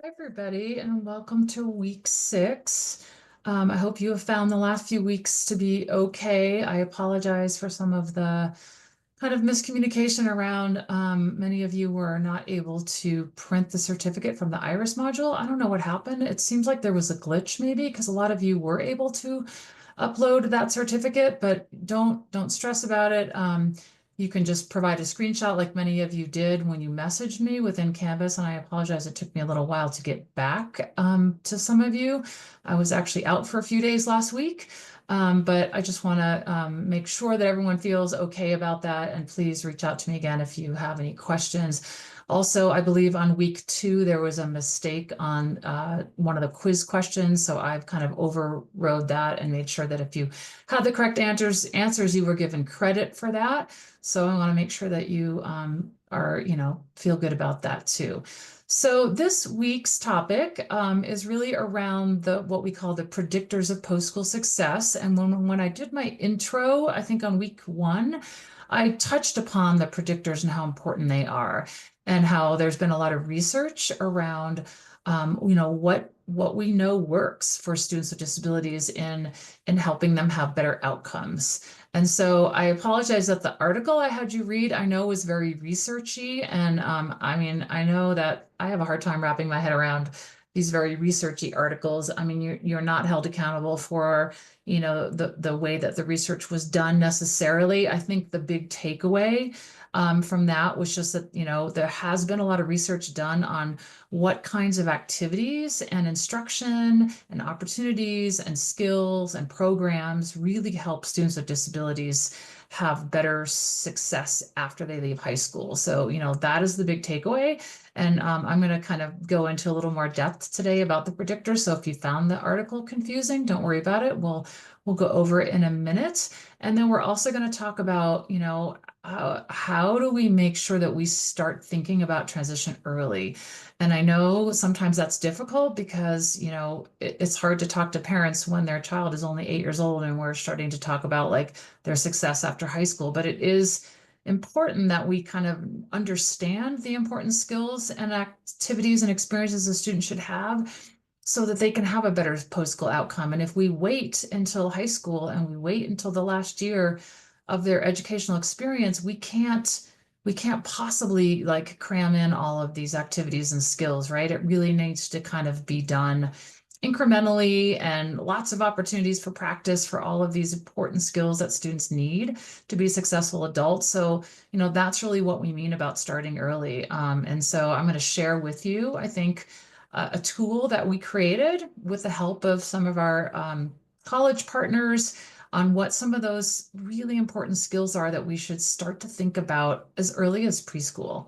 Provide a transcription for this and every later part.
Hi, everybody, and welcome to week 6. I hope you have found the last few weeks to be okay. I apologize for some of the kind of miscommunication around many of you were not able to print the certificate from the Iris module. I don't know what happened. It seems like there was a glitch maybe because a lot of you were able to upload that certificate, but don't stress about it. You can just provide a screenshot like many of you did when you messaged me within Canvas, and I apologize, it took me a little while to get back to some of you. I was actually out for a few days last week, but I just want to make sure that everyone feels okay about that, and please reach out to me again if you have any questions. Also, I believe on week 2, there was a mistake on one of the quiz questions. So I've kind of overrode that and made sure that if you had the correct answers, you were given credit for that. So I want to make sure that you feel good about that too. So this week's topic is really around what we call the predictors of post-school success. And when I did my intro, I think on week 1, I touched upon the predictors and how important they are and how there's been a lot of research around, what we know works for students with disabilities in helping them have better outcomes. And so I apologize that the article I had you read, I know was very researchy. And I mean, I know that I have a hard time wrapping my head around these very researchy articles. I mean, you're not held accountable for, the way that the research was done necessarily. I think the big takeaway from that was just that, there has been a lot of research done on what kinds of activities and instruction and opportunities and skills and programs really help students with disabilities have better success after they leave high school. So, that is the big takeaway. And I'm going to kind of go into a little more depth today about the predictors. So if you found the article confusing, don't worry about it. We'll go over it in a minute. And then we're also going to talk about, how do we make sure that we start thinking about transition early? And I know sometimes that's difficult because, it's hard to talk to parents when their child is only 8 years old and we're starting to talk about like their success after high school. But it is important that we kind of understand the important skills and activities and experiences a student should have so that they can have a better post-school outcome. And if we wait until high school and we wait until the last year of their educational experience, we can't possibly like cram in all of these activities and skills, right? It really needs to kind of be done incrementally and lots of opportunities for practice for all of these important skills that students need to be successful adults. So, that's really what we mean about starting early. And so I'm going to share with you, I think, a tool that we created with the help of some of our college partners on what some of those really important skills are that we should start to think about as early as preschool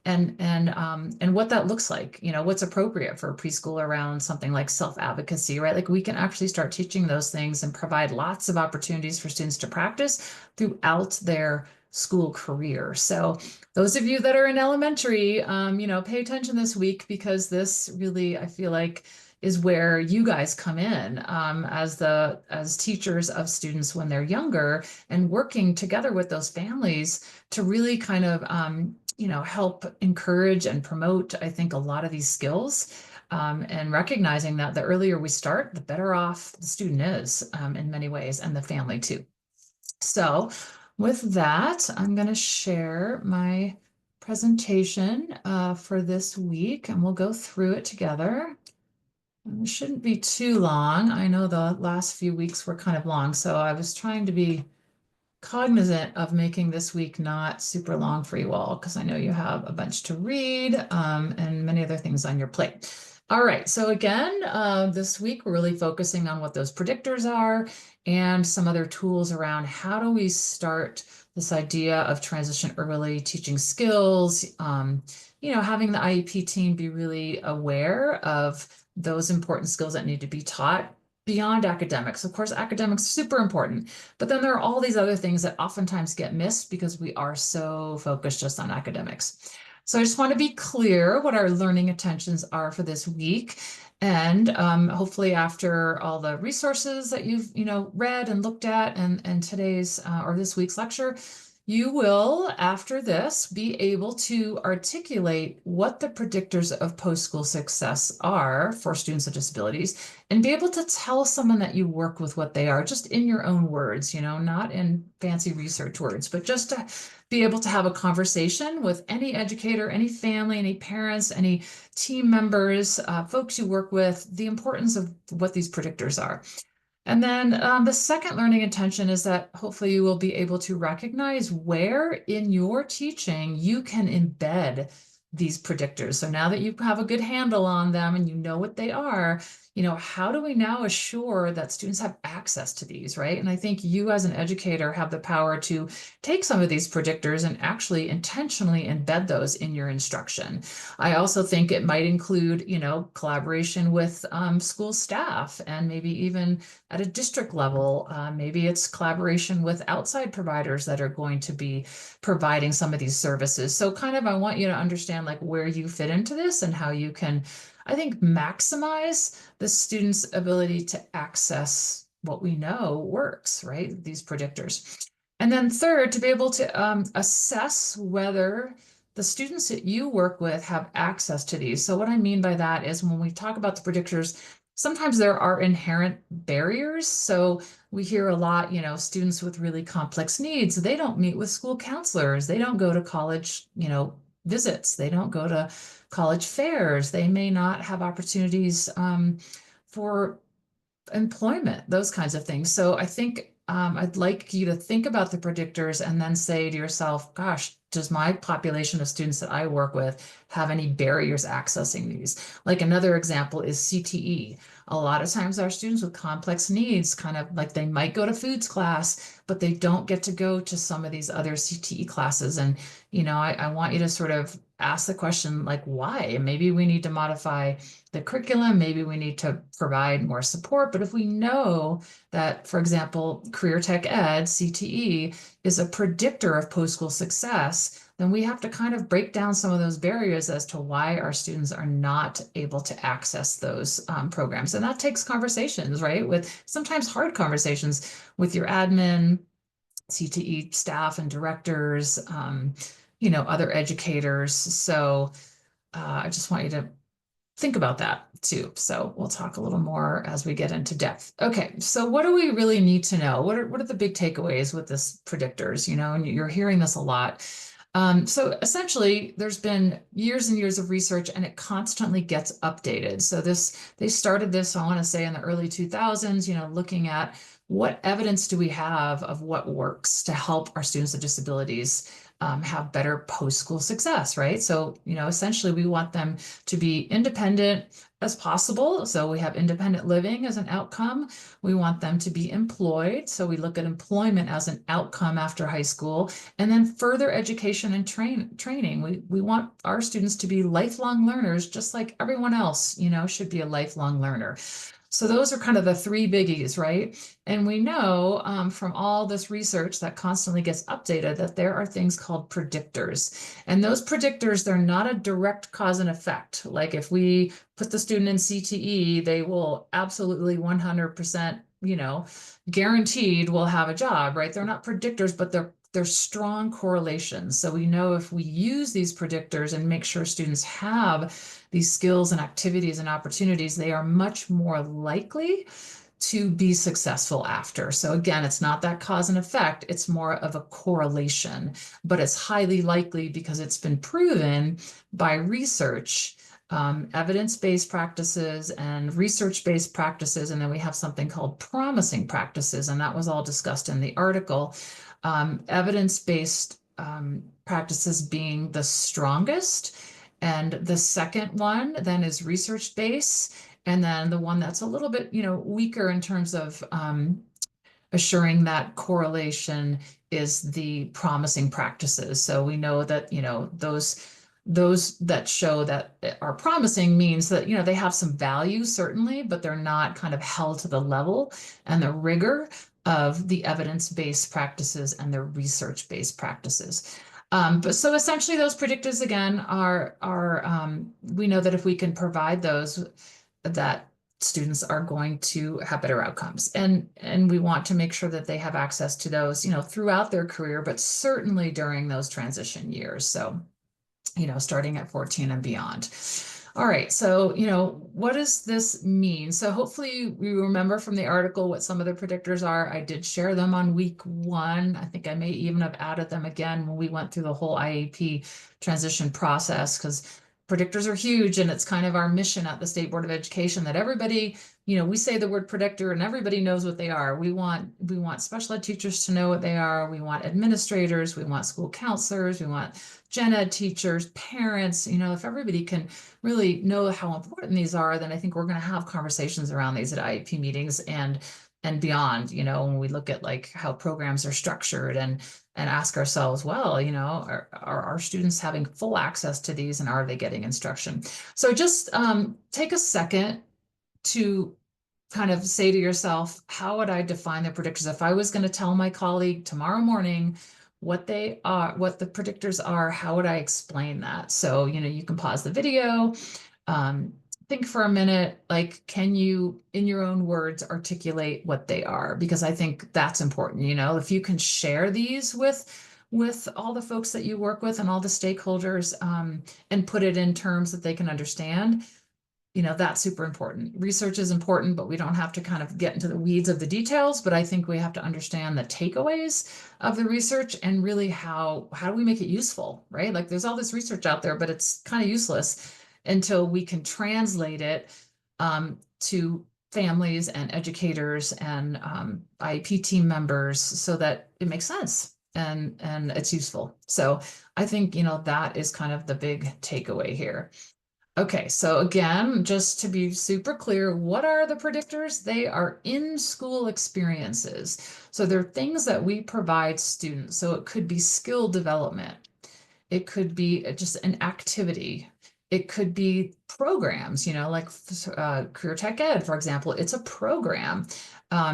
and what that looks like, what's appropriate for a preschool around something like self-advocacy, right? Like we can actually start teaching those things and provide lots of opportunities for students to practice throughout their school career. So those of you that are in elementary, pay attention this week because this really, I feel like, is where you guys come in as teachers of students when they're younger and working together with those families to really kind of help encourage and promote, I think, a lot of these skills. And recognizing that the earlier we start, the better off the student is in many ways, and the family too. So with that, I'm going to share my presentation for this week, and we'll go through it together. It shouldn't be too long. I know the last few weeks were kind of long, so I was trying to be cognizant of making this week not super long for you all because I know you have a bunch to read and many other things on your plate. All right, so again, this week we're really focusing on what those predictors are and some other tools around how do we start this idea of transition early, teaching skills, having the IEP team be really aware of those important skills that need to be taught beyond academics. Of course, academics are super important, but then there are all these other things that oftentimes get missed because we are so focused just on academics. So I just want to be clear what our learning intentions are for this week. And hopefully after all the resources that you've read and looked at and today's or this week's lecture, You will, after this, be able to articulate what the predictors of post-school success are for students with disabilities and be able to tell someone that you work with what they are, just in your own words, not in fancy research words, but just to be able to have a conversation with any educator, any family, any parents, any team members, folks you work with, the importance of what these predictors are. And then the second learning intention is that hopefully you will be able to recognize where in your teaching you can embed these predictors. So now that you have a good handle on them and you know what they are, how do we now assure that students have access to these, right? And I think you as an educator have the power to take some of these predictors and actually intentionally embed those in your instruction. I also think it might include, collaboration with school staff and maybe even at a district level. Maybe it's collaboration with outside providers that are going to be providing some of these services. So kind of, I want you to understand like where you fit into this and how you can, I think, maximize the student's ability to access what we know works, right? These predictors. And then third, to be able to assess whether the students that you work with have access to these. So what I mean by that is when we talk about the predictors, sometimes there are inherent barriers. So we hear a lot, students with really complex needs, they don't meet with school counselors. They don't go to college, visits. They don't go to college fairs. They may not have opportunities for employment, those kinds of things. So I think I'd like you to think about the predictors and then say to yourself, gosh, does my population of students that I work with have any barriers accessing these? Like another example is CTE. A lot of times our students with complex needs, kind of like they might go to foods class, but they don't get to go to some of these other CTE classes. And, I want you to sort of ask the question, like, why? And maybe we need to modify the curriculum. Maybe we need to provide more support. But if we know that, for example, career tech ed, CTE, is a predictor of post-school success, then we have to kind of break down some of those barriers as to why our students are not able to access those programs. And that takes conversations, right? With sometimes hard conversations with your admin, CTE staff and directors, other educators. So I just want you to think about that too. So we'll talk a little more as we get into depth. Okay, so what do we really need to know? What are the big takeaways with this predictors? And you're hearing this a lot. So essentially, there's been years and years of research, and it constantly gets updated. So they started this, I want to say, in the early 2000s. Looking at what evidence do we have of what works to help our students with disabilities have better post-school success, right? So, essentially we want them to be independent as possible. So we have independent living as an outcome. We want them to be employed. So we look at employment as an outcome after high school, and then further education and training. We want our students to be lifelong learners, just like everyone else, should be a lifelong learner. So those are kind of the three biggies, right? And we know from all this research that constantly gets updated that there are things called predictors. And those predictors, they're not a direct cause and effect. Like if we put the student in CTE, they will absolutely 100%, guaranteed will have a job, right? They're not predictors, but they're strong correlations. So we know if we use these predictors and make sure students have these skills and activities and opportunities, they are much more likely to be successful after. So again, it's not that cause and effect, it's more of a correlation, but it's highly likely because it's been proven by research, evidence-based practices and research-based practices. And then we have something called promising practices, and that was all discussed in the article. Evidence-based practices being the strongest. And the second one then is research-based. And then the one that's a little bit, weaker in terms of assuring that correlation is the promising practices. So we know that, those that show that are promising means that, they have some value certainly, but they're not kind of held to the level and the rigor of the evidence-based practices and the research-based practices. But so essentially those predictors again are we know that if we can provide those that students are going to have better outcomes. And we want to make sure that they have access to those, throughout their career, but certainly during those transition years. So, starting at 14 and beyond. All right, so, what does this mean? So hopefully we remember from the article what some of the predictors are. I did share them on week 1. I think I may even have added them again when we went through the whole IEP transition process, because predictors are huge, and it's kind of our mission at the State Board of Education that everybody, we say the word predictor and everybody knows what they are. We want special ed teachers to know what they are. We want administrators, we want school counselors, we want gen ed teachers, parents. If everybody can really know how important these are, then I think we're going to have conversations around these at IEP meetings and beyond, when we look at like how programs are structured and ask ourselves, well, are our students having full access to these, and are they getting instruction? So just take a second to kind of say to yourself, how would I define the predictors? If I was going to tell my colleague tomorrow morning what they are, what the predictors are, how would I explain that? So, you can pause the video, think for a minute, like, can you, in your own words, articulate what they are? Because I think that's important. If you can share these with all the folks that you work with and all the stakeholders, and put it in terms that they can understand, that's super important. Research is important, but we don't have to kind of get into the weeds of the details. But I think we have to understand the takeaways of the research, and really how do we make it useful, right? Like, there's all this research out there, but it's kind of useless until we can translate it to families and educators and IEP team members, so that it makes sense and it's useful. So I think, that is kind of the big takeaway here. Okay, so again, just to be super clear, what are the predictors? They are in-school experiences. So they're things that we provide students. So it could be skill development. It could be just an activity. It could be programs, like Career Tech Ed, for example. It's a program.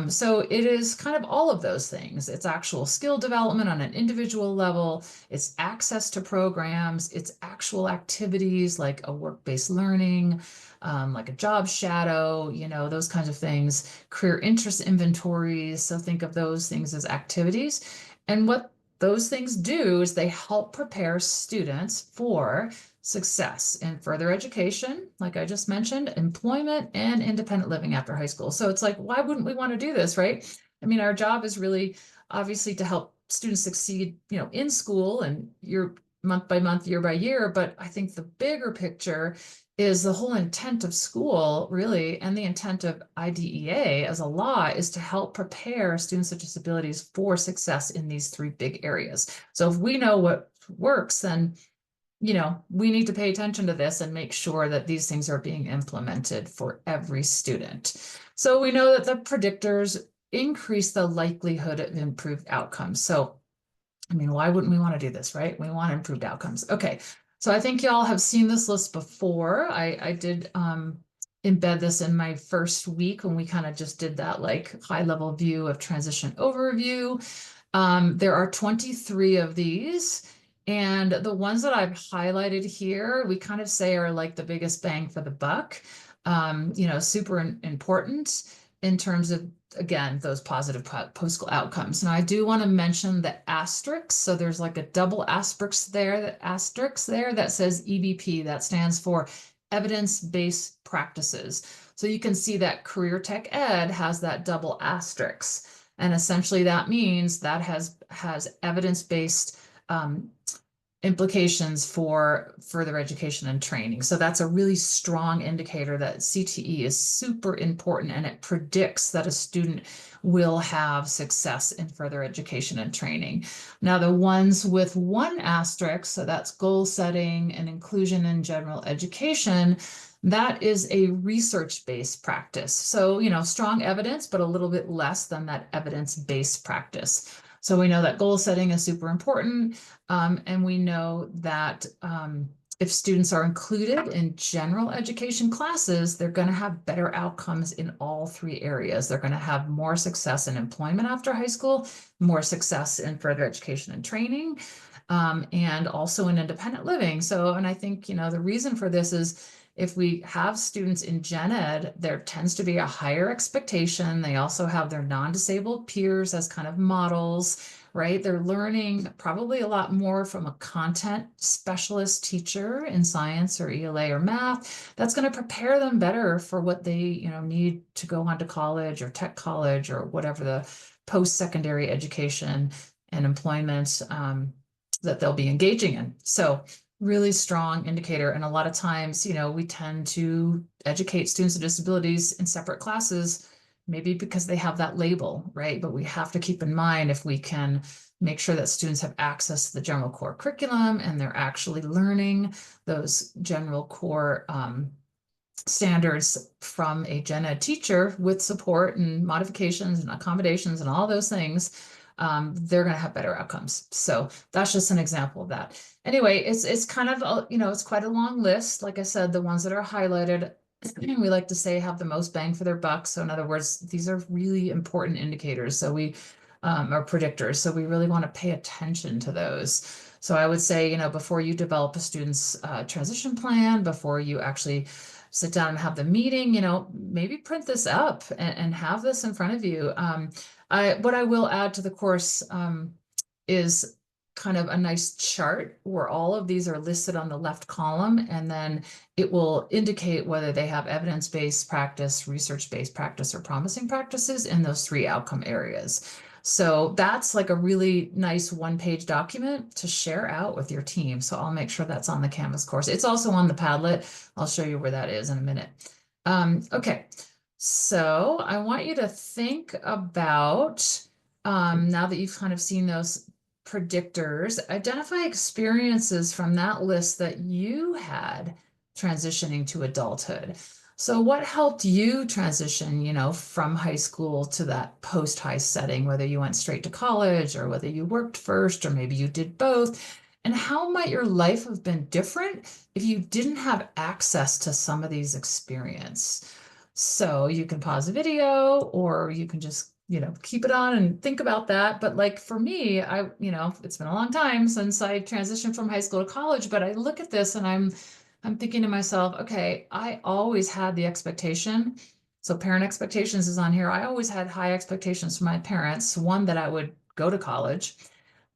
So it is kind of all of those things. It's actual skill development on an individual level. It's access to programs. It's actual activities like a work-based learning, like a job shadow, those kinds of things. Career interest inventories. So think of those things as activities. And what those things do is they help prepare students for success in further education, like I just mentioned, employment, and independent living after high school. So it's like, why wouldn't we want to do this, right? I mean, our job is really obviously to help students succeed, in school and year month by month, year by year. But I think the bigger picture is the whole intent of school, really, and the intent of IDEA as a law is to help prepare students with disabilities for success in these 3 big areas. So if we know what works, then we need to pay attention to this and make sure that these things are being implemented for every student. So we know that the predictors increase the likelihood of improved outcomes. So, I mean, why wouldn't we want to do this, right? We want improved outcomes. Okay, so I think y'all have seen this list before. I did embed this in my first week when we kind of just did that like high level view of transition overview. There are 23 of these. And the ones that I've highlighted here, we kind of say are like the biggest bang for the buck, super important in terms of, again, those positive post-school outcomes. And I do want to mention the asterisks. So there's like a double asterisk there that says EBP. That stands for evidence-based practices. So you can see that Career Tech Ed has that double asterisk. And essentially that means that has evidence-based implications for further education and training. So that's a really strong indicator that CTE is super important, and it predicts that a student will have success in further education and training. Now, the ones with 1 asterisk, so that's goal setting and inclusion in general education, that is a research-based practice. So, strong evidence, but a little bit less than that evidence-based practice. So we know that goal setting is super important. And we know that if students are included in general education classes, they're going to have better outcomes in all 3 areas. They're going to have more success in employment after high school, more success in further education and training, and also in independent living. So, and I think, the reason for this is if we have students in gen ed, there tends to be a higher expectation. They also have their non-disabled peers as kind of models, right? They're learning probably a lot more from a content specialist teacher in science or ELA or math. That's going to prepare them better for what they, need to go on to college or tech college or whatever the post-secondary education and employment that they'll be engaging in. So really strong indicator. And a lot of times, we tend to educate students with disabilities in separate classes, maybe because they have that label, right? But we have to keep in mind if we can make sure that students have access to the general core curriculum and they're actually learning those general core standards from a gen ed teacher with support and modifications and accommodations and all those things, they're going to have better outcomes. So that's just an example of that. Anyway, it's kind of, it's quite a long list. Like I said, the ones that are highlighted, we like to say have the most bang for their buck. So in other words, these are really important indicators. So we are predictors. So we really want to pay attention to those. So I would say, before you develop a student's transition plan, before you actually sit down and have the meeting, maybe print this up and have this in front of you. What I will add to the course is kind of a nice chart where all of these are listed on the left column, and then it will indicate whether they have evidence-based practice, research-based practice, or promising practices in those 3 outcome areas. So that's like a really nice one-page document to share out with your team. So I'll make sure that's on the Canvas course. It's also on the Padlet. I'll show you where that is in a minute. Okay, so I want you to think about, now that you've kind of seen those predictors, identify experiences from that list that you had transitioning to adulthood. So what helped you transition, from high school to that post-high setting, whether you went straight to college or whether you worked first or maybe you did both? And how might your life have been different if you didn't have access to some of these experiences? So you can pause the video or you can just, keep it on and think about that. But like for me, it's been a long time since I transitioned from high school to college, but I look at this and I'm thinking to myself, okay, I always had the expectation. So parent expectations is on here. I always had high expectations from my parents. One, that I would go to college.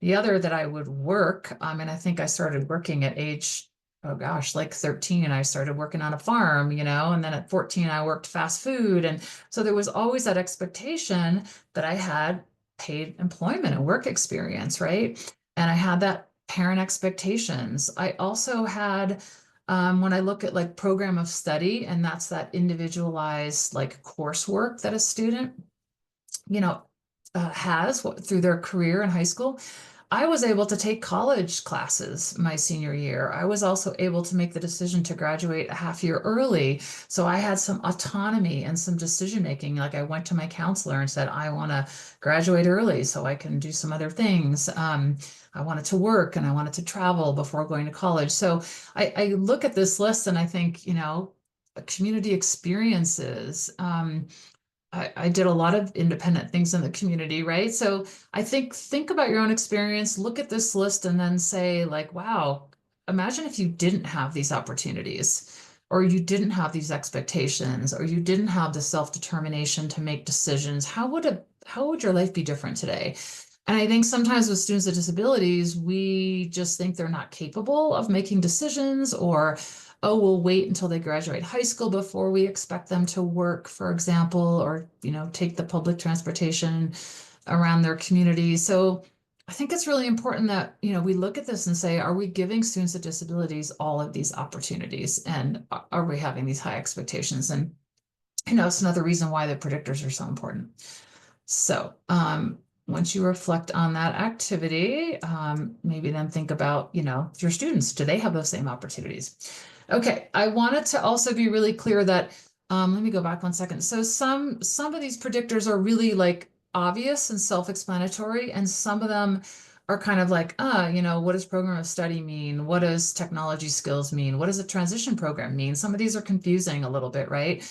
The other, that I would work. And I think I started working at age, oh gosh, like 13. I started working on a farm, and then at 14, I worked fast food. And so there was always that expectation that I had paid employment and work experience, right? And I had that parent expectations. I also had, when I look at like program of study, and that's that individualized like coursework that a student, has through their career in high school. I was able to take college classes my senior year. I was also able to make the decision to graduate a half year early. So I had some autonomy and some decision making. Like I went to my counselor and said, I want to graduate early so I can do some other things. I wanted to work and I wanted to travel before going to college. So I look at this list and I think, community experiences. I did a lot of independent things in the community, right? So I think about your own experience, look at this list and then say like, wow, imagine if you didn't have these opportunities or you didn't have these expectations or you didn't have the self-determination to make decisions. How would your life be different today? And I think sometimes with students with disabilities, we just think they're not capable of making decisions, or oh, we'll wait until they graduate high school before we expect them to work, for example, or, take the public transportation around their community. So I think it's really important that, we look at this and say, are we giving students with disabilities all of these opportunities? And are we having these high expectations? And, it's another reason why the predictors are so important. So, once you reflect on that activity, maybe then think about, your students, do they have those same opportunities? Okay, I wanted to also be really clear that, let me go back one second. So some of these predictors are really like obvious and self-explanatory, and some of them are kind of like, what does program of study mean? What does technology skills mean? What does a transition program mean? Some of these are confusing a little bit, right?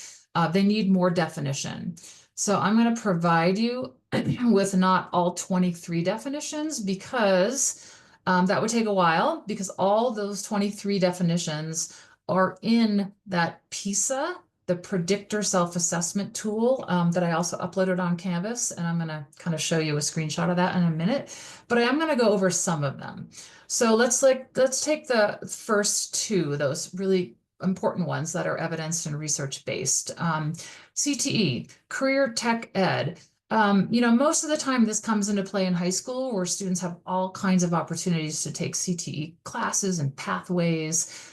They need more definition. So I'm going to provide you with not all 23 definitions because that would take a while, because all those 23 definitions are in that PISA, the predictor self-assessment tool that I also uploaded on Canvas. And I'm going to kind of show you a screenshot of that in a minute, but I am going to go over some of them. So let's take the first two, those really important ones that are evidenced and research based. CTE, Career Tech Ed. Most of the time this comes into play in high school where students have all kinds of opportunities to take CTE classes and pathways.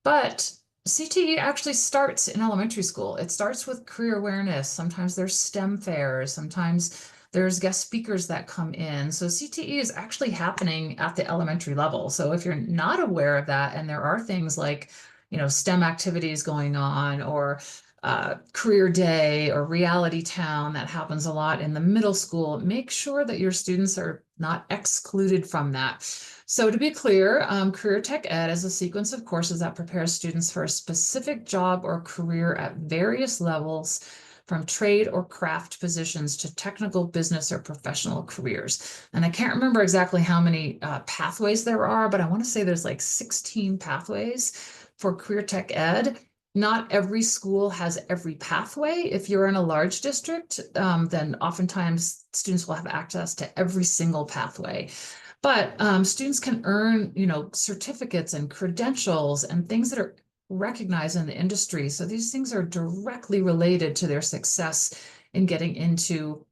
But CTE actually starts in elementary school. It starts with career awareness. Sometimes there's STEM fairs. Sometimes there's guest speakers that come in. So CTE is actually happening at the elementary level. So if you're not aware of that, and there are things like, STEM activities going on, or career day or reality town that happens a lot in the middle school, make sure that your students are not excluded from that. So to be clear, Career Tech Ed is a sequence of courses that prepares students for a specific job or career at various levels, from trade or craft positions to technical, business, or professional careers. And I can't remember exactly how many pathways there are, but I want to say there's like 16 pathways for Career Tech Ed. Not every school has every pathway. If you're in a large district, then oftentimes students will have access to every single pathway. But students can earn, certificates and credentials and things that are recognized in the industry. So these things are directly related to their success in getting into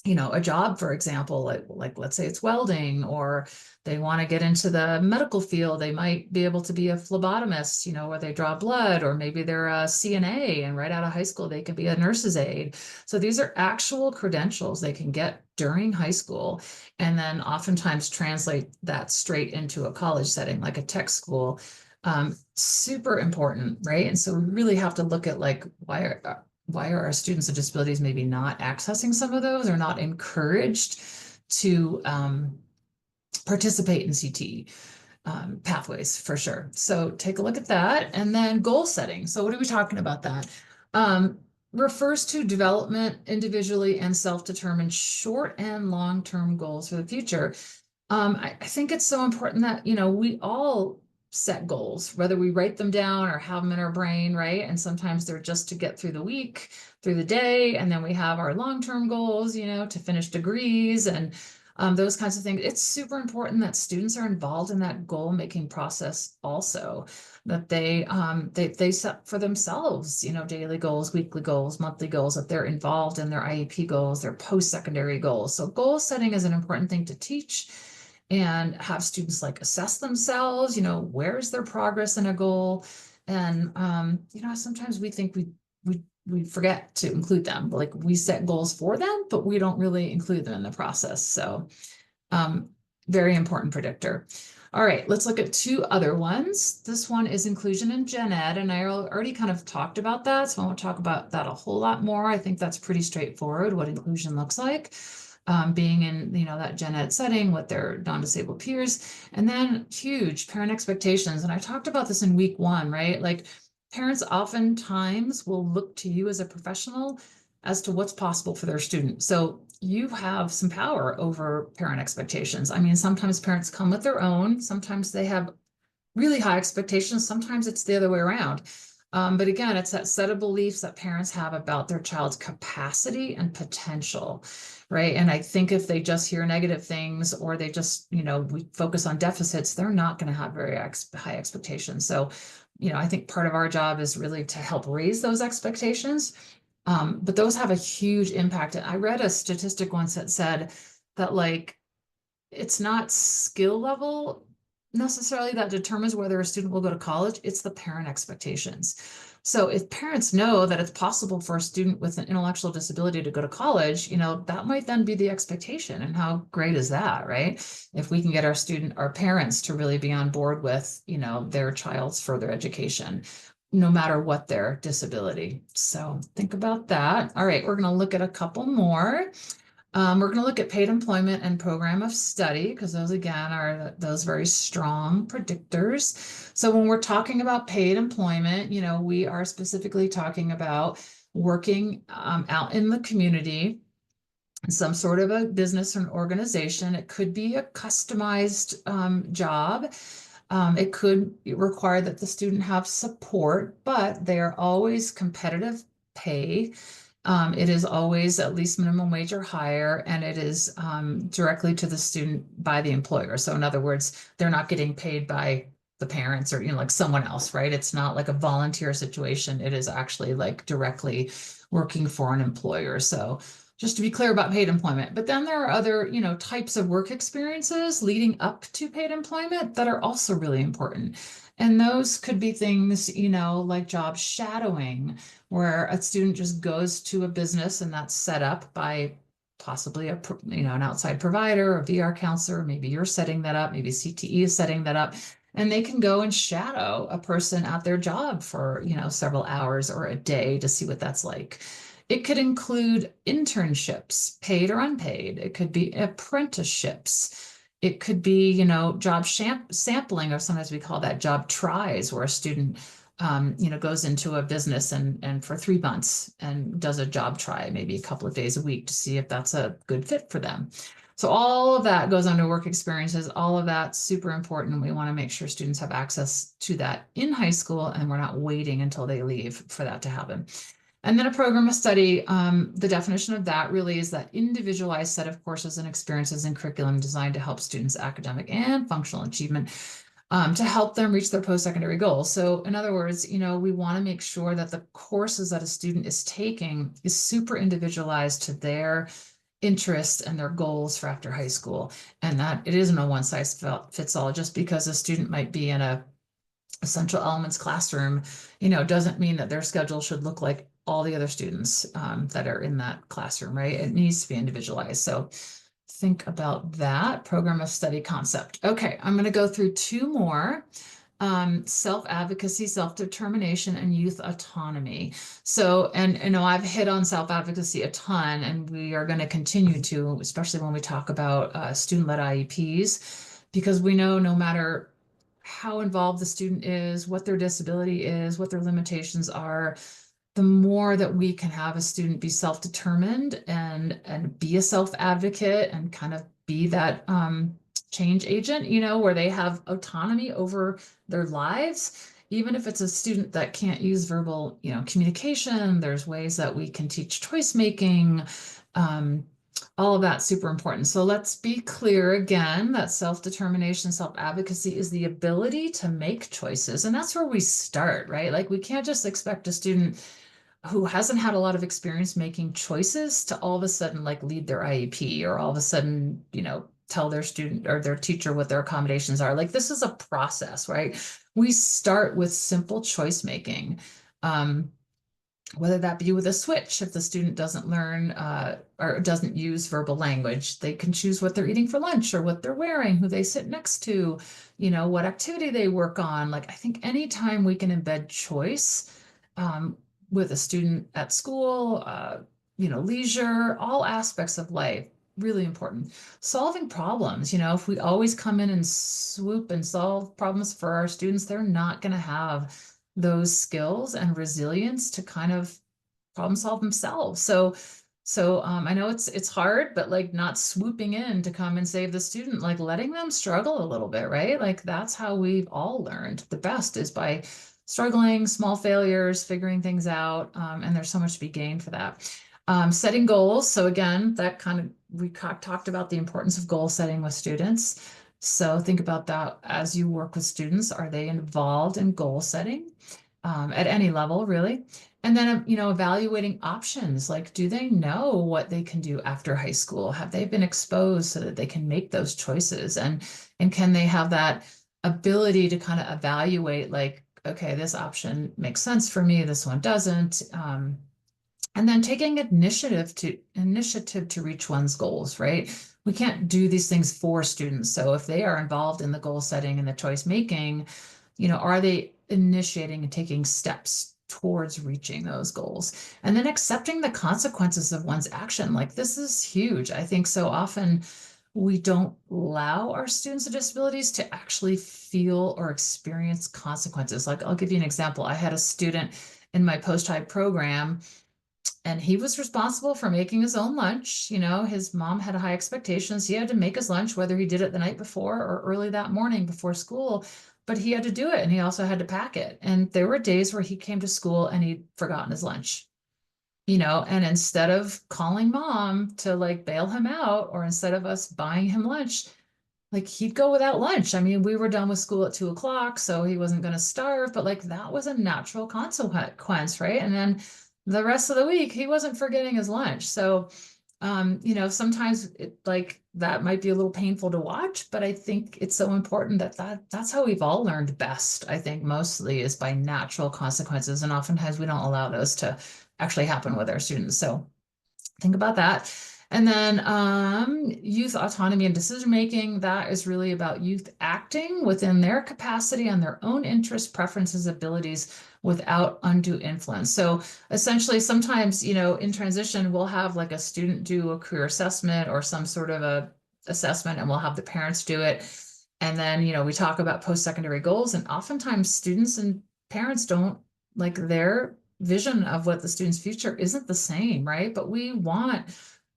a job, for example, like let's say it's welding, or they want to get into the medical field. They might be able to be a phlebotomist, where they draw blood, or maybe they're a CNA and right out of high school, they can be a nurse's aide. So these are actual credentials they can get during high school, and then oftentimes translate that straight into a college setting, like a tech school. Super important, right? And so we really have to look at like, why are our students with disabilities maybe not accessing some of those, or not encouraged to participate in CTE pathways, for sure. So take a look at that. And then goal setting. So what are we talking about that? Refers to development individually and self-determined short and long-term goals for the future. I think it's so important that, we all set goals, whether we write them down or have them in our brain, right? And sometimes they're just to get through the week, through the day. And then we have our long-term goals, to finish degrees and those kinds of things. It's super important that students are involved in that goal-making process also, that they set for themselves, daily goals, weekly goals, monthly goals, that they're involved in their IEP goals, their post-secondary goals. So goal setting is an important thing to teach, and have students like assess themselves, where's their progress in a goal. And, sometimes we think we forget to include them, like we set goals for them, but we don't really include them in the process. So very important predictor. All right, let's look at two other ones. This one is inclusion in gen ed, and I already kind of talked about that, so I won't talk about that a whole lot more. I think that's pretty straightforward, what inclusion looks like. Being in, that gen ed setting with their non-disabled peers. And then huge parent expectations. And I talked about this in week 1, right? Like parents oftentimes will look to you as a professional as to what's possible for their student. So you have some power over parent expectations. I mean, sometimes parents come with their own, sometimes they have really high expectations, sometimes it's the other way around. But again, it's that set of beliefs that parents have about their child's capacity and potential, right? And I think if they just hear negative things, or they just, we focus on deficits, they're not going to have very high expectations. So, I think part of our job is really to help raise those expectations. But those have a huge impact. I read a statistic once that said that, like, it's not skill level necessarily that determines whether a student will go to college, it's the parent expectations. So if parents know that it's possible for a student with an intellectual disability to go to college, that might then be the expectation. And how great is that, right? If we can get our parents to really be on board with, their child's further education, no matter what their disability. So think about that. All right, we're going to look at a couple more. We're going to look at paid employment and program of study, because those, again, are those very strong predictors. So when we're talking about paid employment, we are specifically talking about working out in the community, some sort of a business or an organization. It could be a customized job. It could require that the student have support, but they are always competitive pay. It is always at least minimum wage or higher, and it is directly to the student by the employer. So in other words, they're not getting paid by the parents or, like someone else, right? It's not like a volunteer situation. It is actually like directly working for an employer. So just to be clear about paid employment. But then there are other, types of work experiences leading up to paid employment that are also really important. And those could be things, like job shadowing, where a student just goes to a business and that's set up by possibly an outside provider or VR counselor. Maybe you're setting that up. Maybe CTE is setting that up. And they can go and shadow a person at their job for, several hours or a day to see what that's like. It could include internships, paid or unpaid. It could be apprenticeships. It could be, job sampling, or sometimes we call that job tries, where a student, goes into a business and for 3 months and does a job try, maybe a couple of days a week to see if that's a good fit for them. So all of that goes under work experiences. All of that's super important. We want to make sure students have access to that in high school, and we're not waiting until they leave for that to happen. And then a program of study, the definition of that really is that individualized set of courses and experiences and curriculum designed to help students' academic and functional achievement, to help them reach their post-secondary goals. So in other words, we want to make sure that the courses that a student is taking is super individualized to their interests and their goals for after high school, and that it isn't a one size fits all. Just because a student might be in a essential elements classroom, doesn't mean that their schedule should look like all the other students that are in that classroom, right? It needs to be individualized. So think about that program of study concept. Okay, I'm going to go through two more. Self-advocacy, self-determination, and youth autonomy. So, and I've hit on self-advocacy a ton, and we are going to continue to, especially when we talk about student-led IEPs, because we know no matter how involved the student is, what their disability is, what their limitations are, the more that we can have a student be self-determined and be a self-advocate and kind of be that change agent, where they have autonomy over their lives. Even if it's a student that can't use verbal, communication, there's ways that we can teach choice making. All of that's super important. So let's be clear again that self-determination, self-advocacy is the ability to make choices. And that's where we start, right? Like we can't just expect a student who hasn't had a lot of experience making choices to all of a sudden like lead their IEP, or all of a sudden, tell their student or their teacher what their accommodations are. Like this is a process, right? We start with simple choice making. Whether that be with a switch, if the student doesn't learn or doesn't use verbal language, they can choose what they're eating for lunch or what they're wearing, who they sit next to, what activity they work on. Like I think anytime we can embed choice with a student at school, leisure, all aspects of life, really important. Solving problems, if we always come in and swoop and solve problems for our students, they're not going to have those skills and resilience to kind of problem solve themselves. So I know it's hard, but like not swooping in to come and save the student, like letting them struggle a little bit, right? Like that's how we've all learned the best, is by struggling, small failures, figuring things out. And there's so much to be gained for that. Setting goals. So again, that kind of, we talked about the importance of goal setting with students. So think about that as you work with students. Are they involved in goal setting at any level, really? And then, evaluating options. Like, do they know what they can do after high school? Have they been exposed so that they can make those choices? And can they have that ability to kind of evaluate, like, okay, this option makes sense for me, this one doesn't. And then taking initiative to reach one's goals, right? We can't do these things for students. So if they are involved in the goal setting and the choice making, are they initiating and taking steps towards reaching those goals? And then accepting the consequences of one's action. Like this is huge. I think so often we don't allow our students with disabilities to actually feel or experience consequences. Like I'll give you an example. I had a student in my post-high program, and he was responsible for making his own lunch. His mom had high expectations. He had to make his lunch, whether he did it the night before or early that morning before school. but he had to do it and he also had to pack it. And there were days where he came to school and he'd forgotten his lunch, and instead of calling mom to like bail him out, or instead of us buying him lunch, like he'd go without lunch. I mean, we were done with school at 2 o'clock, so he wasn't going to starve, but like that was a natural consequence, right? And then the rest of the week, he wasn't forgetting his lunch. So, sometimes like that might be a little painful to watch, but I think it's so important that's how we've all learned best. I think mostly is by natural consequences, and oftentimes we don't allow those to actually happen with our students. So think about that. And then youth autonomy and decision making, that is really about youth acting within their capacity on their own interests, preferences, abilities without undue influence. So essentially, sometimes, in transition, we'll have like a student do a career assessment or some sort of a assessment, and we'll have the parents do it. And then, we talk about post-secondary goals, and oftentimes students and parents don't like their vision of what the student's future isn't the same, right? But we want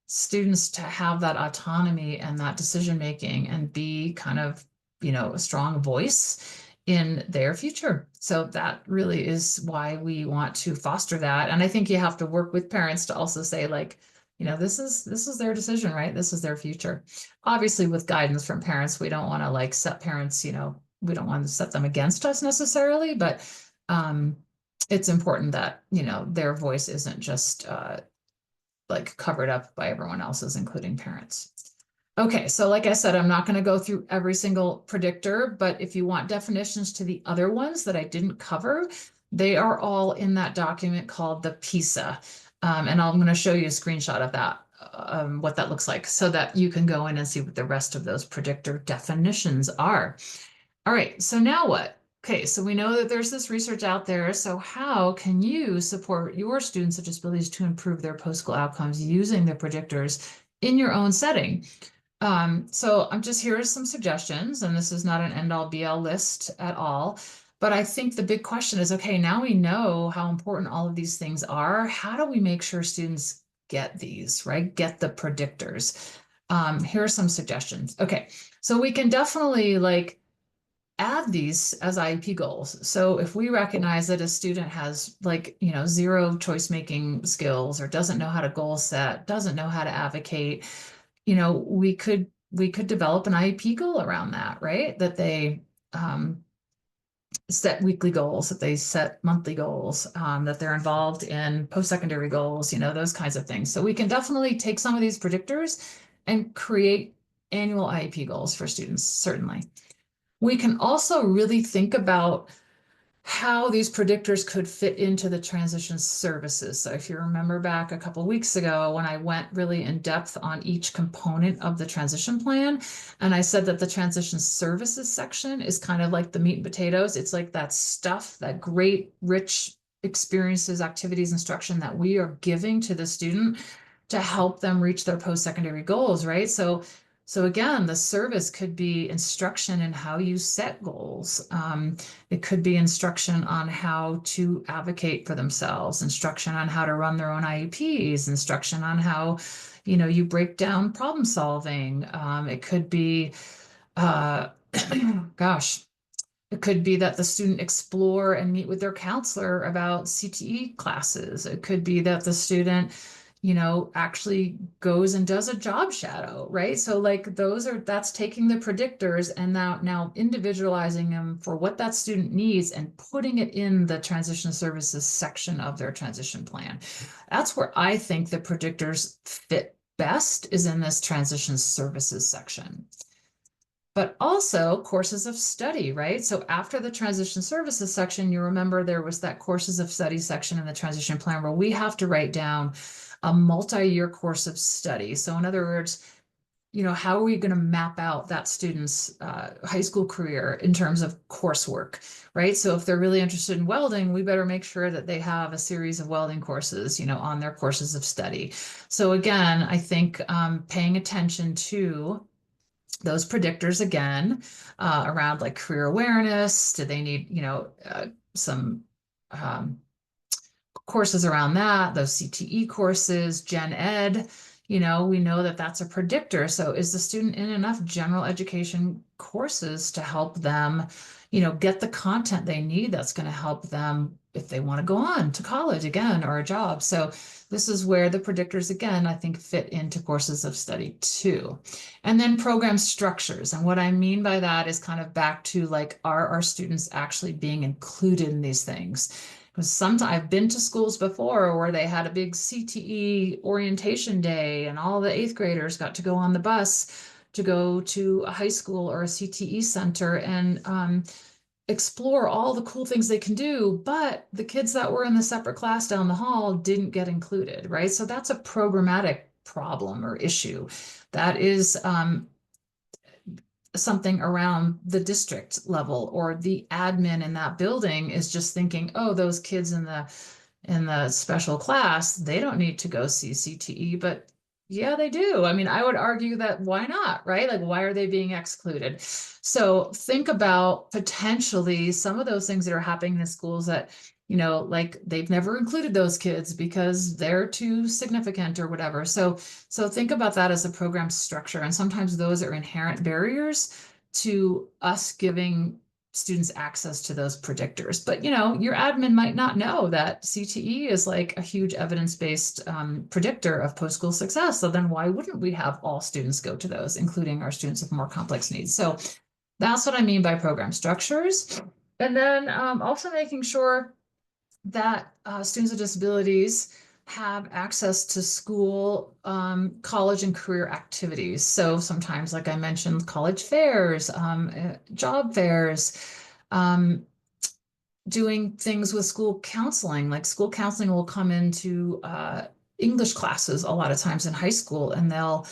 students to have that autonomy and that decision making and be kind of, a strong voice in their future. So that really is why we want to foster that. And I think you have to work with parents to also say like, this is their decision, right? This is their future. Obviously, with guidance from parents, we don't want to like set parents, we don't want to set them against us necessarily, but it's important that, their voice isn't just like covered up by everyone else's, including parents. Okay, so like I said, I'm not going to go through every single predictor, but if you want definitions to the other ones that I didn't cover, they are all in that document called the PISA. And I'm going to show you a screenshot of that, what that looks like, so that you can go in and see what the rest of those predictor definitions are. All right, so now what? Okay, so we know that there's this research out there. So how can you support your students with disabilities to improve their post-school outcomes using the predictors in your own setting? So I'm just here are some suggestions, and this is not an end-all be-all list at all. But I think the big question is, okay, now we know how important all of these things are. How do we make sure students get these, right? Get the predictors. Here are some suggestions. Okay, so we can definitely like add these as IEP goals. So if we recognize that a student has like, zero choice making skills or doesn't know how to goal set, doesn't know how to advocate, we could develop an IEP goal around that, right? That they set weekly goals, that they set monthly goals, that they're involved in post-secondary goals, those kinds of things. So we can definitely take some of these predictors and create annual IEP goals for students, certainly. We can also really think about how these predictors could fit into the transition services. So if you remember back a couple of weeks ago when I went really in depth on each component of the transition plan, and I said that the transition services section is kind of like the meat and potatoes. It's like that stuff, that great, rich experiences, activities, instruction that we are giving to the student to help them reach their post-secondary goals, right? So again, the service could be instruction in how you set goals. It could be instruction on how to advocate for themselves, instruction on how to run their own IEPs, instruction on how, you break down problem solving. It could be, gosh, it could be that the student explore and meet with their counselor about CTE classes. It could be that the student, actually goes and does a job shadow, right? So like that's taking the predictors and now individualizing them for what that student needs and putting it in the transition services section of their transition plan. That's where I think the predictors fit best, is in this transition services section. But also courses of study, right? So after the transition services section, you remember there was that courses of study section in the transition plan where we have to write down a multi-year course of study. So in other words, how are we going to map out that student's high school career in terms of coursework, right? So if they're really interested in welding, we better make sure that they have a series of welding courses, on their courses of study. So again, I think paying attention to those predictors again, around like career awareness. Do they need, some courses around that, those CTE courses, gen ed, we know that that's a predictor. So is the student in enough general education courses to help them, get the content they need that's going to help them if they want to go on to college again or a job. So this is where the predictors, again, I think fit into courses of study too. And then program structures. And what I mean by that is kind of back to like, are our students actually being included in these things? Because sometimes I've been to schools before where they had a big CTE orientation day and all the eighth graders got to go on the bus to go to a high school or a CTE center and explore all the cool things they can do. But the kids that were in the separate class down the hall didn't get included, right? So that's a programmatic problem or issue. That is something around the district level, or the admin in that building is just thinking, oh, those kids in the special class, they don't need to go see CTE, but yeah, they do. I mean, I would argue that why not, right? Like, why are they being excluded? So think about potentially some of those things that are happening in schools that, like they've never included those kids because they're too significant or whatever. So think about that as a program structure. And sometimes those are inherent barriers to us giving students access to those predictors. But your admin might not know that CTE is like a huge evidence-based predictor of post-school success. So then why wouldn't we have all students go to those, including our students with more complex needs? So that's what I mean by program structures. And then also making sure that students with disabilities have access to school, college, and career activities. So sometimes, like I mentioned, college fairs, job fairs, um, doing things with school counseling. Like school counseling will come into English classes a lot of times in high school, and they'll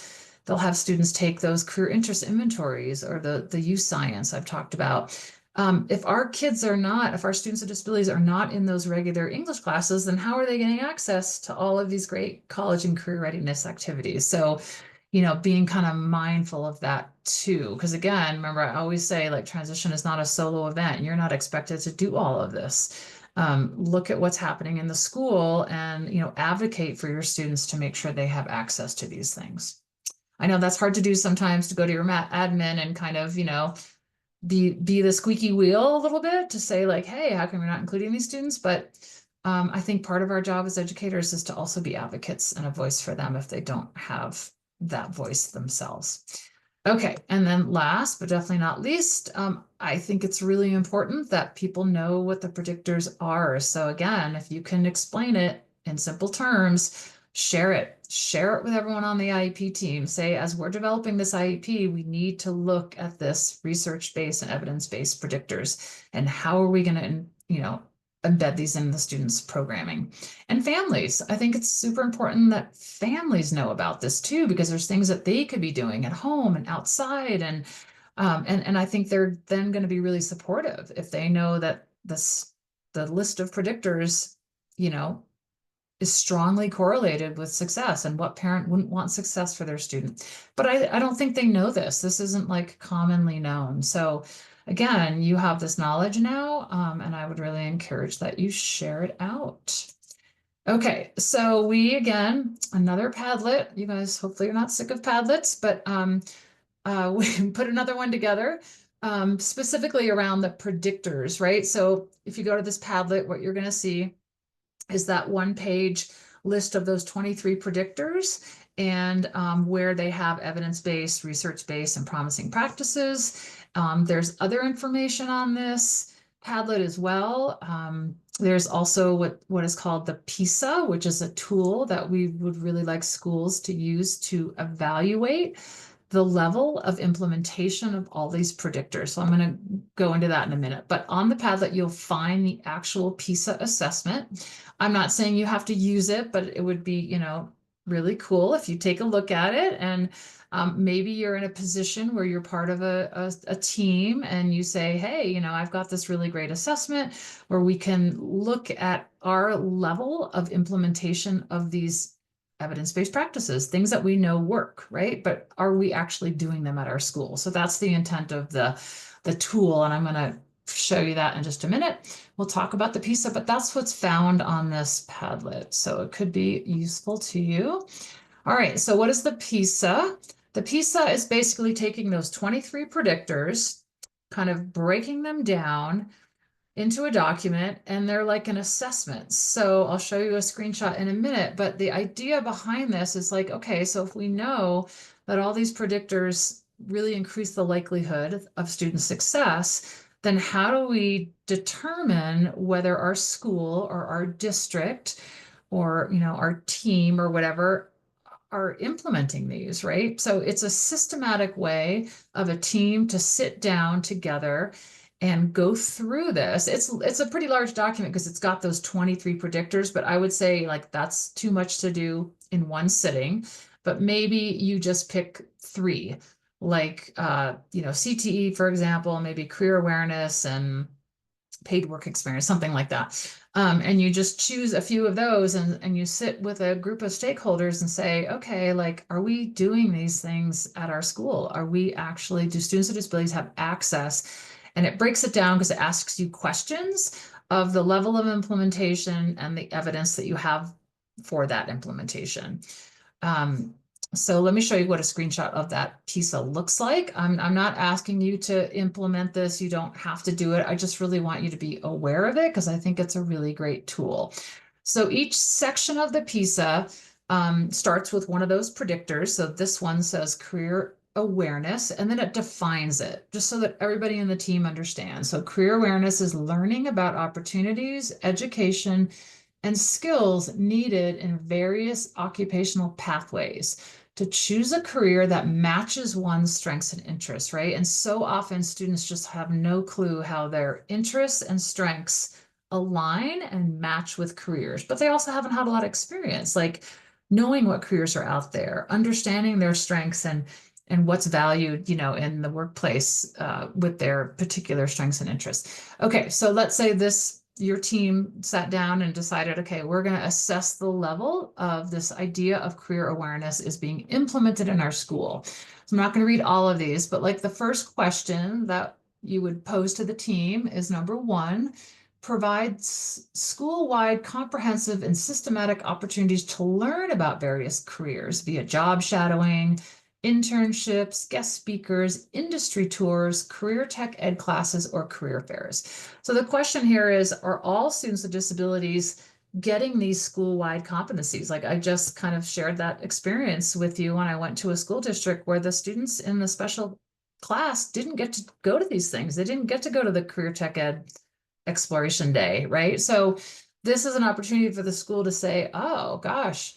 have students take those career interest inventories or the youth science I've talked about. If our students with disabilities are not in those regular English classes, then how are they getting access to all of these great college and career readiness activities? So, being kind of mindful of that too. Because again, remember, I always say like transition is not a solo event. You're not expected to do all of this. Look at what's happening in the school and, advocate for your students to make sure they have access to these things. I know that's hard to do sometimes, to go to your admin and kind of, be the squeaky wheel a little bit to say like, hey, how come you're not including these students? But I think part of our job as educators is to also be advocates and a voice for them if they don't have that voice themselves. Okay, and then last but definitely not least, I think it's really important that people know what the predictors are. So again, if you can explain it in simple terms, share it. Share it with everyone on the IEP team. Say, as we're developing this IEP, we need to look at this research-based and evidence-based predictors, and how are we going to, embed these in the students' programming. And families, I think it's super important that families know about this too, because there's things that they could be doing at home and outside, and I think they're then going to be really supportive if they know that the list of predictors, is strongly correlated with success, and what parent wouldn't want success for their student. But I don't think they know this. This isn't like commonly known. So again, you have this knowledge now, and I would really encourage that you share it out. Okay, so again, another Padlet. You guys, hopefully you're not sick of Padlets, but we put another one together specifically around the predictors, right? So if you go to this Padlet, what you're going to see is that one-page list of those 23 predictors, and where they have evidence-based, research-based, and promising practices. There's other information on this Padlet as well. There's also what is called the PISA, which is a tool that we would really like schools to use to evaluate the level of implementation of all these predictors. So I'm going to go into that in a minute. But on the Padlet, you'll find the actual PISA assessment. I'm not saying you have to use it, but it would be, really cool if you take a look at it. And maybe you're in a position where you're part of a team and you say, hey, I've got this really great assessment where we can look at our level of implementation of these evidence-based practices, things that we know work, right? But are we actually doing them at our school? So that's the intent of the tool. And I'm going to show you that in just a minute. We'll talk about the PISA, but that's what's found on this Padlet. So it could be useful to you. All right, so what is the PISA? The PISA is basically taking those 23 predictors, kind of breaking them down into a document, and they're like an assessment. So I'll show you a screenshot in a minute, but the idea behind this is like, okay, so if we know that all these predictors really increase the likelihood of student success, then how do we determine whether our school or our district or, our team or whatever are implementing these, right? So it's a systematic way of a team to sit down together and go through this. It's a pretty large document because it's got those 23 predictors, but I would say like that's too much to do in one sitting. But maybe you just pick three, like CTE, for example, maybe career awareness and paid work experience, something like that. And you just choose a few of those and you sit with a group of stakeholders and say, okay, like, are we doing these things at our school? Do students with disabilities have access? And it breaks it down because it asks you questions of the level of implementation and the evidence that you have for that implementation. Um, so let me show you what a screenshot of that PISA looks like. I'm not asking you to implement this. You don't have to do it. I just really want you to be aware of it because I think it's a really great tool. So each section of the PISA starts with one of those predictors. So this one says career awareness, and then it defines it just so that everybody in the team understands. So career awareness is learning about opportunities, education, and skills needed in various occupational pathways to choose a career that matches one's strengths and interests, right? And so often students just have no clue how their interests and strengths align and match with careers, but they also haven't had a lot of experience, like knowing what careers are out there, understanding their strengths and what's valued, in the workplace with their particular strengths and interests. Okay, so let's say your team sat down and decided, okay, we're going to assess the level of this idea of career awareness is being implemented in our school. So I'm not going to read all of these, but like the first question that you would pose to the team is number one, provides school-wide comprehensive and systematic opportunities to learn about various careers via job shadowing, internships, guest speakers, industry tours, career tech ed classes, or career fairs. So the question here is, are all students with disabilities getting these school-wide competencies? Like I just kind of shared that experience with you when I went to a school district where the students in the special class didn't get to go to these things. They didn't get to go to the career tech ed exploration day, right? So this is an opportunity for the school to say, oh gosh,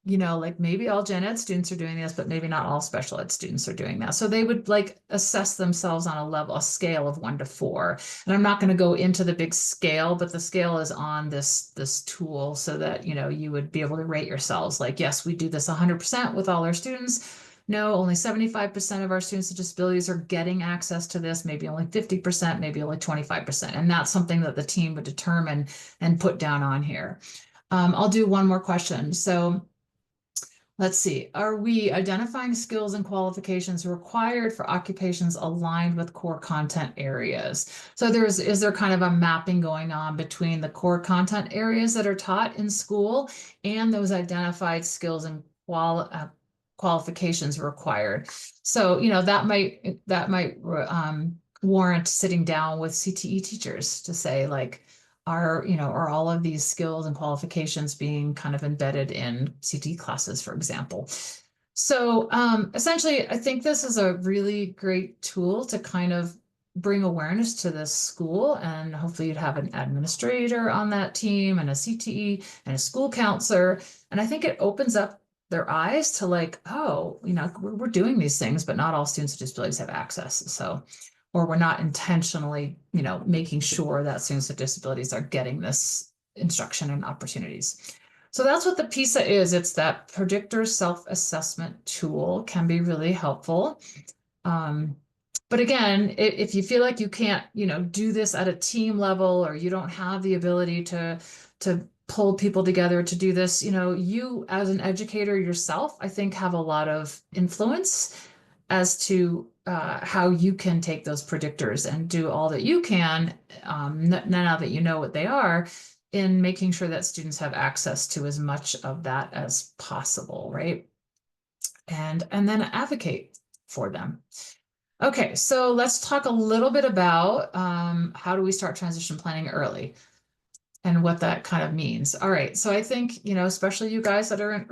like maybe all gen ed students are doing this, but maybe not all special ed students are doing that. So they would like assess themselves on a scale of 1 to 4. And I'm not going to go into the big scale, but the scale is on this tool so that, you would be able to rate yourselves like, yes, we do this 100% with all our students. No, only 75% of our students with disabilities are getting access to this, maybe only 50%, maybe only 25%. And that's something that the team would determine and put down on here. I'll do one more question. So let's see, are we identifying skills and qualifications required for occupations aligned with core content areas? So is there kind of a mapping going on between the core content areas that are taught in school and those identified skills and qualifications required? So, that might warrant sitting down with CTE teachers to say like, are all of these skills and qualifications being kind of embedded in CT classes, for example? So essentially, I think this is a really great tool to kind of bring awareness to this school, and hopefully you'd have an administrator on that team and a CTE and a school counselor. And I think it opens up their eyes to like, oh, we're doing these things, but not all students with disabilities have access. So or we're not intentionally, making sure that students with disabilities are getting this instruction and opportunities. So that's what the PISA is. It's that predictor self-assessment tool, can be really helpful. But again, if you feel like you can't, do this at a team level, or you don't have the ability to pull people together to do this, you as an educator yourself, I think have a lot of influence as to how you can take those predictors and do all that you can, now that you know what they are, in making sure that students have access to as much of that as possible, right? and then advocate for them. Okay, so let's talk a little bit about how do we start transition planning early and what that kind of means. All right, so I think, especially you guys that are in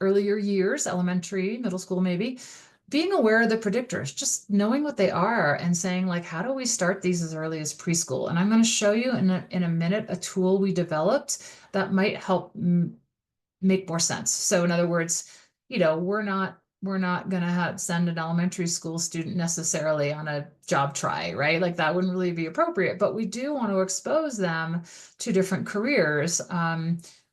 earlier years, elementary, middle school, maybe, being aware of the predictors, just knowing what they are and saying like, how do we start these as early as preschool? And I'm going to show you in a minute a tool we developed that might help make more sense. So in other words, we're not going to send an elementary school student necessarily on a job try, right? Like that wouldn't really be appropriate, but we do want to expose them to different careers.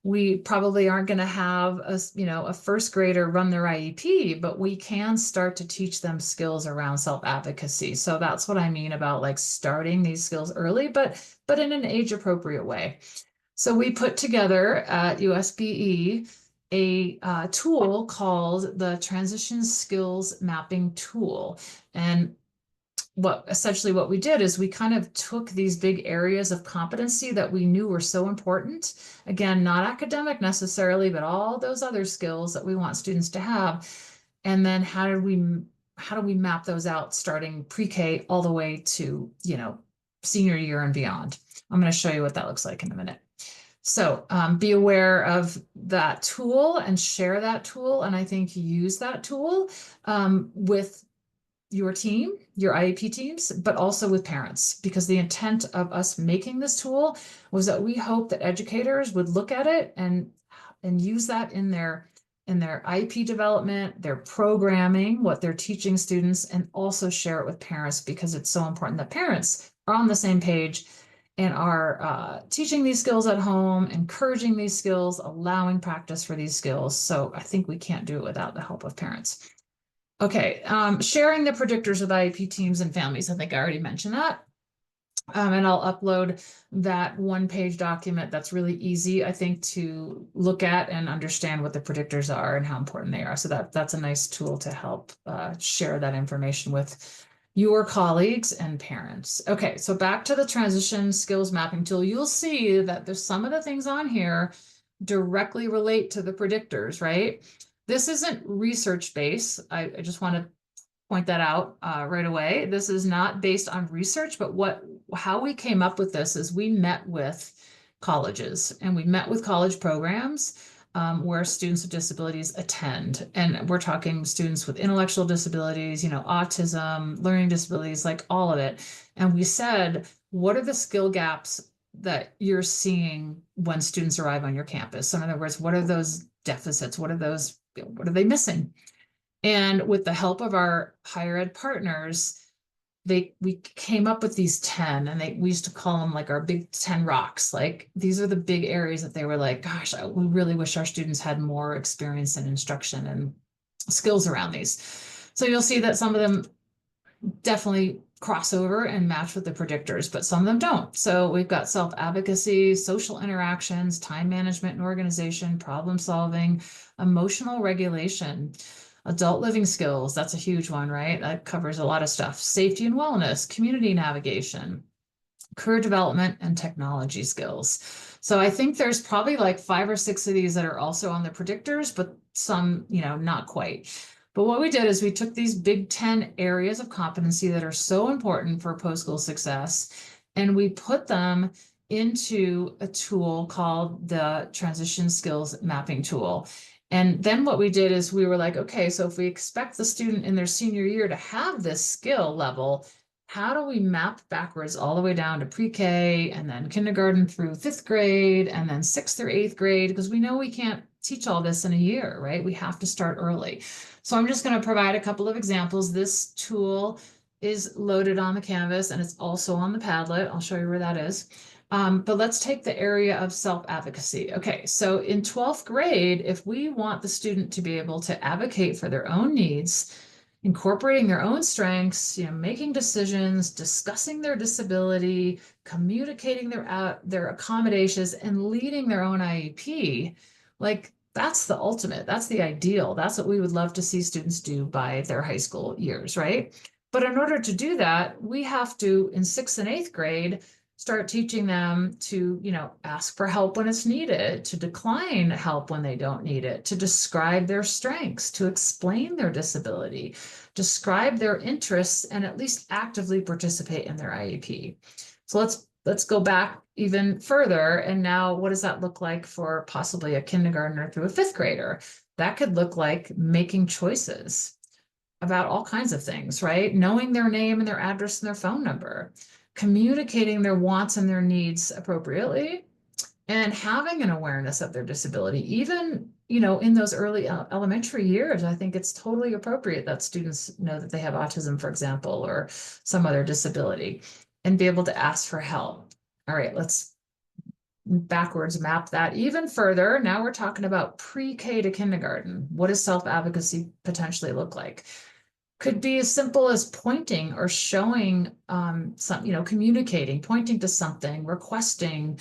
We probably aren't going to have a first grader run their IEP, but we can start to teach them skills around self-advocacy. So that's what I mean about like starting these skills early, but in an age appropriate way. So we put together at USBE a tool called the Transition Skills Mapping Tool. And essentially what we did is we kind of took these big areas of competency that we knew were so important. Again, not academic necessarily, but all those other skills that we want students to have. And then how do we map those out starting pre-K all the way to, senior year and beyond? I'm going to show you what that looks like in a minute. So be aware of that tool and share that tool. And I think use that tool with your team, your IEP teams, but also with parents, because the intent of us making this tool was that we hope that educators would look at it and use that in their IEP development, their programming, what they're teaching students, and also share it with parents, because it's so important that parents are on the same page and are teaching these skills at home, encouraging these skills, allowing practice for these skills. So I think we can't do it without the help of parents. Okay, sharing the predictors with IEP teams and families. I think I already mentioned that. And I'll upload that one-page document that's really easy, I think, to look at and understand what the predictors are and how important they are. So that's a nice tool to help share that information with your colleagues and parents. Okay, so back to the transition skills mapping tool. You'll see that there's some of the things on here directly relate to the predictors, right? This isn't research-based. I just want to point that out right away. This is not based on research, but how we came up with this is we met with colleges and we met with college programs where students with disabilities attend. And we're talking students with intellectual disabilities, autism, learning disabilities, like all of it. And we said, what are the skill gaps that you're seeing when students arrive on your campus? So in other words, what are those deficits? What are they missing? And with the help of our higher ed partners, we came up with these 10, and we used to call them like our big 10 rocks. Like these are the big areas that they were like, gosh, we really wish our students had more experience in instruction and skills around these. So you'll see that some of them definitely cross over and match with the predictors, but some of them don't. So we've got self-advocacy, social interactions, time management and organization, problem solving, emotional regulation, adult living skills. That's a huge one, right? That covers a lot of stuff. Safety and wellness, community navigation, career development, and technology skills. So I think there's probably like 5 or 6 of these that are also on the predictors, but some, not quite. But what we did is we took these big 10 areas of competency that are so important for post-school success, and we put them into a tool called the Transition Skills Mapping Tool. And then what we did is we were like, okay, so if we expect the student in their senior year to have this skill level, how do we map backwards all the way down to pre-K and then kindergarten through 5th grade and then 6th through 8th grade? Because we know we can't teach all this in a year, right? We have to start early. So I'm just going to provide a couple of examples. This tool is loaded on the Canvas and it's also on the Padlet. I'll show you where that is. But let's take the area of self-advocacy. Okay, so in 12th grade, if we want the student to be able to advocate for their own needs, incorporating their own strengths, making decisions, discussing their disability, communicating their accommodations, and leading their own IEP, like that's the ultimate, that's the ideal. That's what we would love to see students do by their high school years, right? But in order to do that, we have to, in 6th and 8th grade, start teaching them to, ask for help when it's needed, to decline help when they don't need it, to describe their strengths, to explain their disability, describe their interests, and at least actively participate in their IEP. So let's go back even further. And now what does that look like for possibly a kindergartner through a fifth grader? That could look like making choices about all kinds of things, right? Knowing their name and their address and their phone number, communicating their wants and their needs appropriately, and having an awareness of their disability. Even, in those early elementary years, I think it's totally appropriate that students know that they have autism, for example, or some other disability, and be able to ask for help. All right, let's backwards map that even further. Now we're talking about pre-K to kindergarten. What does self-advocacy potentially look like? Could be as simple as pointing or showing communicating, pointing to something, requesting,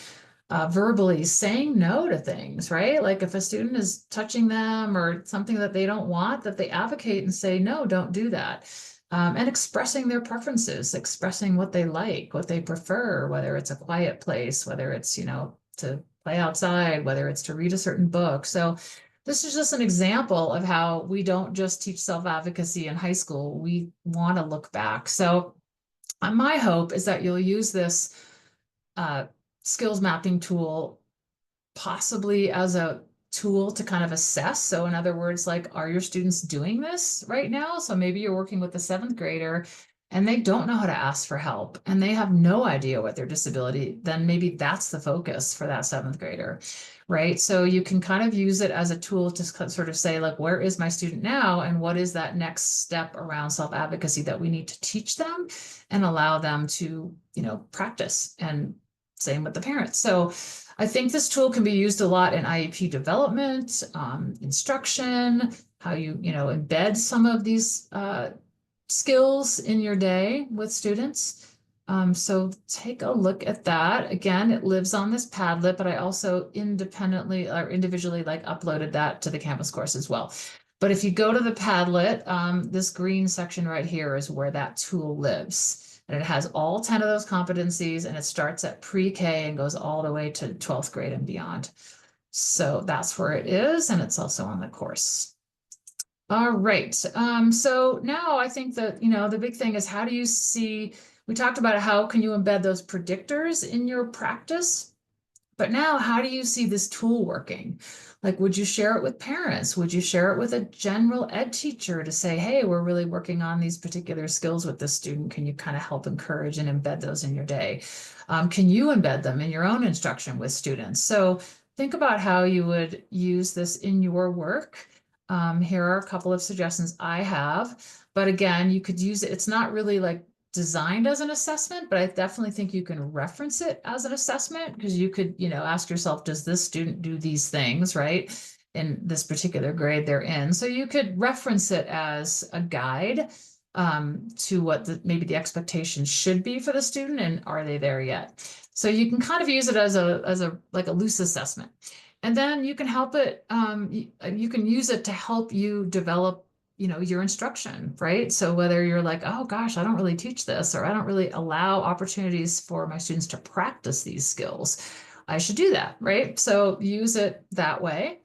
verbally saying no to things, right? Like if a student is touching them or something that they don't want, that they advocate and say, no, don't do that. And expressing their preferences, expressing what they like, what they prefer, whether it's a quiet place, whether it's, to play outside, whether it's to read a certain book. So this is just an example of how we don't just teach self-advocacy in high school. We want to look back. So my hope is that you'll use this skills mapping tool possibly as a tool to kind of assess. So in other words, like, are your students doing this right now? So maybe you're working with a seventh grader and they don't know how to ask for help and they have no idea what their disability, then maybe that's the focus for that seventh grader, right? So you can kind of use it as a tool to sort of say, like, where is my student now? And what is that next step around self-advocacy that we need to teach them and allow them to, practice, and same with the parents. So I think this tool can be used a lot in IEP development, instruction, how you, embed some of these skills in your day with students. So take a look at that. Again, it lives on this Padlet, but I also independently or individually uploaded that to the Canvas course as well. But if you go to the Padlet, this green section right here is where that tool lives. And it has all 10 of those competencies, and it starts at pre-K and goes all the way to 12th grade and beyond. So that's where it is, and it's also on the course. All right. So now I think that, the big thing is, how do you see, we talked about how can you embed those predictors in your practice? But now, how do you see this tool working? Like, would you share it with parents? Would you share it with a general ed teacher to say, hey, we're really working on these particular skills with this student. Can you kind of help encourage and embed those in your day? Can you embed them in your own instruction with students? So think about how you would use this in your work. Here are a couple of suggestions I have. But again, you could use it. It's not really designed as an assessment, but I definitely think you can reference it as an assessment, because you could, ask yourself, does this student do these things, right? In this particular grade they're in. So you could reference it as a guide to what maybe the expectations should be for the student, and are they there yet? So you can kind of use it as a loose assessment. And then you can help it, you can use it to help you develop your instruction, right? So whether you're like, oh gosh, I don't really teach this, or I don't really allow opportunities for my students to practice these skills, I should do that, right? So use it that way.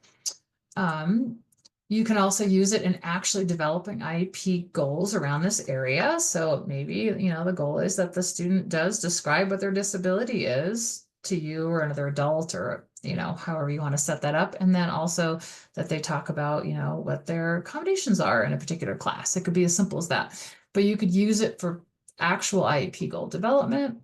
You can also use it in actually developing IEP goals around this area. So maybe, the goal is that the student does describe what their disability is to you or another adult, or however you want to set that up. And then also that they talk about, what their accommodations are in a particular class. It could be as simple as that, but you could use it for actual IEP goal development.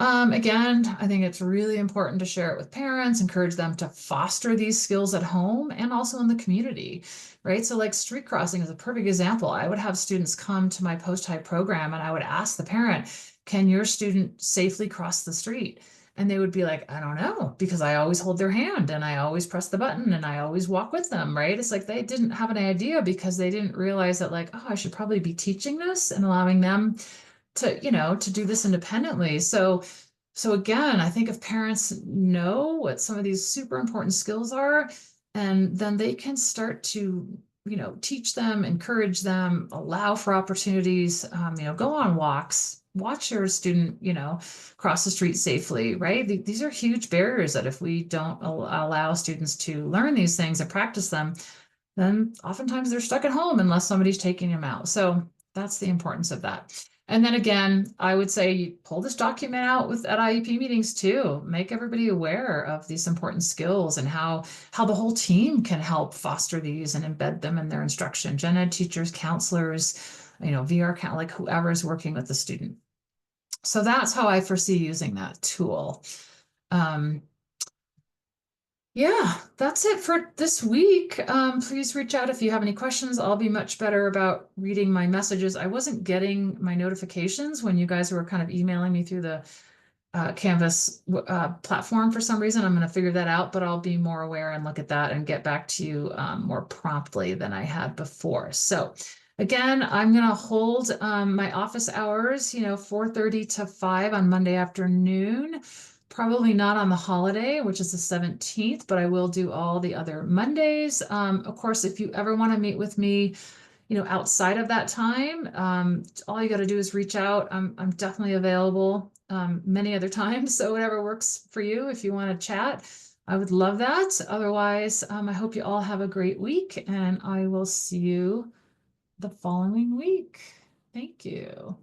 Again, I think it's really important to share it with parents, encourage them to foster these skills at home and also in the community, right? So like street crossing is a perfect example. I would have students come to my post-high program and I would ask the parent, can your student safely cross the street? And they would be like, I don't know, because I always hold their hand and I always press the button and I always walk with them, right? It's like they didn't have an idea because they didn't realize that oh, I should probably be teaching this and allowing them to, to do this independently. So again, I think if parents know what some of these super important skills are, and then they can start to, teach them, encourage them, allow for opportunities, go on walks, watch your student, cross the street safely, right? These are huge barriers that if we don't allow students to learn these things and practice them, then oftentimes they're stuck at home unless somebody's taking them out. So that's the importance of that. And then again, I would say you pull this document out at IEP meetings too. Make everybody aware of these important skills and how the whole team can help foster these and embed them in their instruction. Gen ed teachers, counselors, VR count, like whoever is working with the student. So that's how I foresee using that tool. Um, yeah, that's it for this week. Please reach out if you have any questions. I'll be much better about reading my messages. I wasn't getting my notifications when you guys were kind of emailing me through the Canvas platform for some reason. I'm going to figure that out, but I'll be more aware and look at that and get back to you more promptly than I had before. So again, I'm going to hold my office hours, 4:30 to 5 on Monday afternoon. Probably not on the holiday, which is the 17th, but I will do all the other Mondays. Of course, if you ever want to meet with me, outside of that time, all you got to do is reach out. I'm definitely available many other times. So whatever works for you, if you want to chat, I would love that. Otherwise, I hope you all have a great week and I will see you the following week. Thank you.